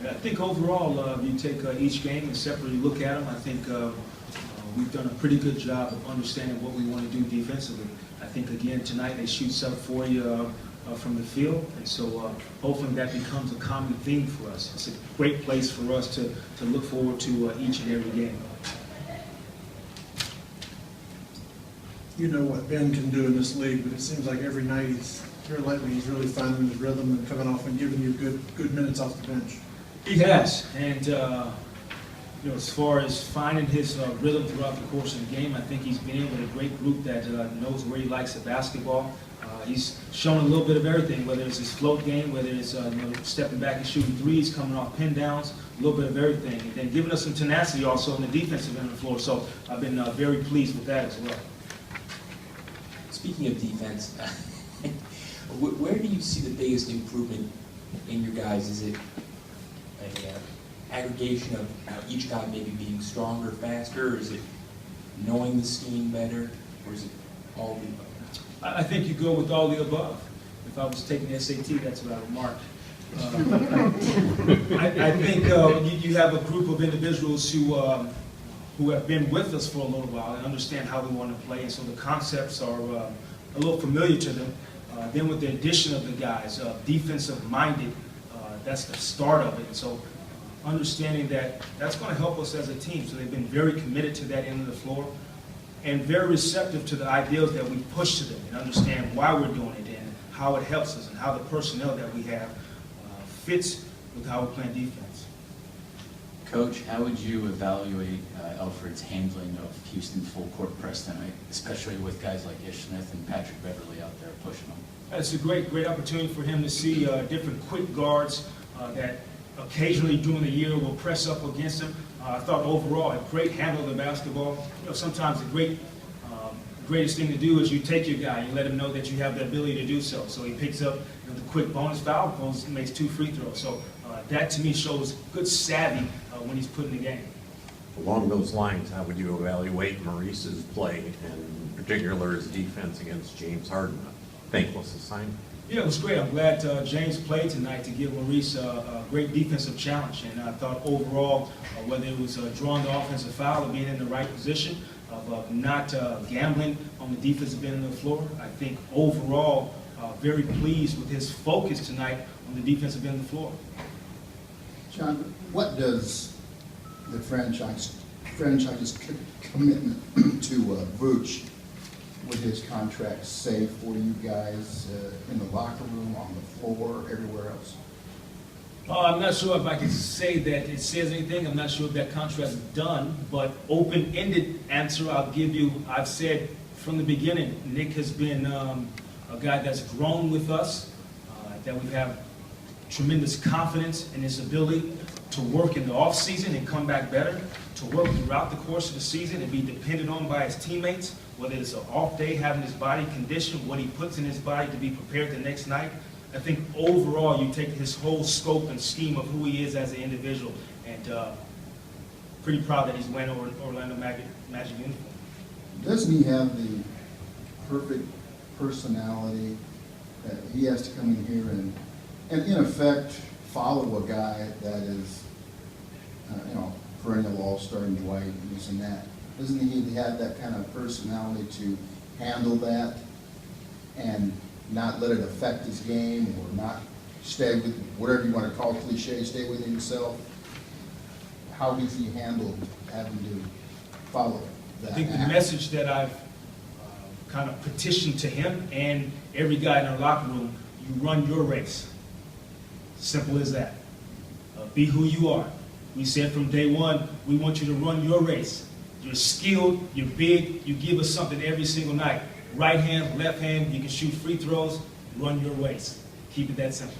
I think overall, you take each game and separately look at them. I think we've done a pretty good job of understanding what we want to do defensively. I think, again, tonight they shoot sub 40 from the field, and so hopefully that becomes a common theme for us. It's a great place for us to look forward to each and every game. You know what Ben can do in this league, but it seems like every night here lately he's really finding his rhythm and coming off and giving you good minutes off the bench. He has, and as far as finding his rhythm throughout the course of the game, I think he's been in with a great group that knows where he likes the basketball. He's shown a little bit of everything, whether it's his float game, whether it's stepping back and shooting threes, coming off pin downs, a little bit of everything, and then giving us some tenacity also in the defensive end of the floor. So I've been very pleased with that as well. Speaking of defense, where do you see the biggest improvement in your guys? Is it an aggregation of each guy maybe being stronger, faster, or is it knowing the scheme better, or is it all the above? I think you go with all the above. If I was taking the SAT, that's what I would mark. I think you have a group of individuals who have been with us for a little while and understand how we want to play, and so the concepts are a little familiar to them. Then with the addition of the guys, defensive-minded, that's the start of it. And so understanding that that's going to help us as a team. So they've been very committed to that end of the floor and very receptive to the ideals that we push to them and understand why we're doing it and how it helps us and how the personnel that we have fits with how we're playing defense. Coach, how would you evaluate Alfred's handling of Houston full court press tonight, especially with guys like Ish Smith and Patrick Beverly out there pushing them? It's a great opportunity for him to see different quick guards that occasionally during the year will press up against him. I thought overall a great handle of the basketball. Sometimes the greatest thing to do is you take your guy, you let him know that you have the ability to do so. So he picks up the quick bonus foul, makes 2 free throws. So that to me shows good savvy when he's put in the game. Along those lines, how would you evaluate Maurice's play, and in particular his defense against James Harden? A thankless assignment. Yeah, it was great. I'm glad James played tonight to give Maurice a great defensive challenge. And I thought overall, whether it was drawing the offensive foul or being in the right position, of not gambling on the defensive end of the floor, I think overall very pleased with his focus tonight on the defensive end of the floor. John, what does the franchise's commitment to Vooch with his contract say for you guys in the locker room, on the floor, everywhere else? I'm not sure if I can say that it says anything. I'm not sure if that contract is done, but open-ended answer I'll give you. I've said from the beginning, Nick has been a guy that's grown with us, that we have tremendous confidence in his ability to work in the off-season and come back better, to work throughout the course of the season and be depended on by his teammates, whether it's an off day, having his body conditioned, what he puts in his body to be prepared the next night. I think overall you take his whole scope and scheme of who he is as an individual, and pretty proud that he's wearing Orlando Magic uniform. Doesn't he have the perfect personality that he has to come in here and in effect follow a guy that is, perennial all-star in Dwight and this and that? Doesn't he have that kind of personality to handle that and not let it affect his game, or not stay with whatever you want to call cliche, stay with himself? How does he handle having to follow that? I think the message that I've kind of petitioned to him and every guy in our locker room, you run your race. Simple as that. Be who you are. We said from day one, we want you to run your race. You're skilled, you're big, you give us something every single night. Right hand, left hand, you can shoot free throws, run your race. Keep it that simple.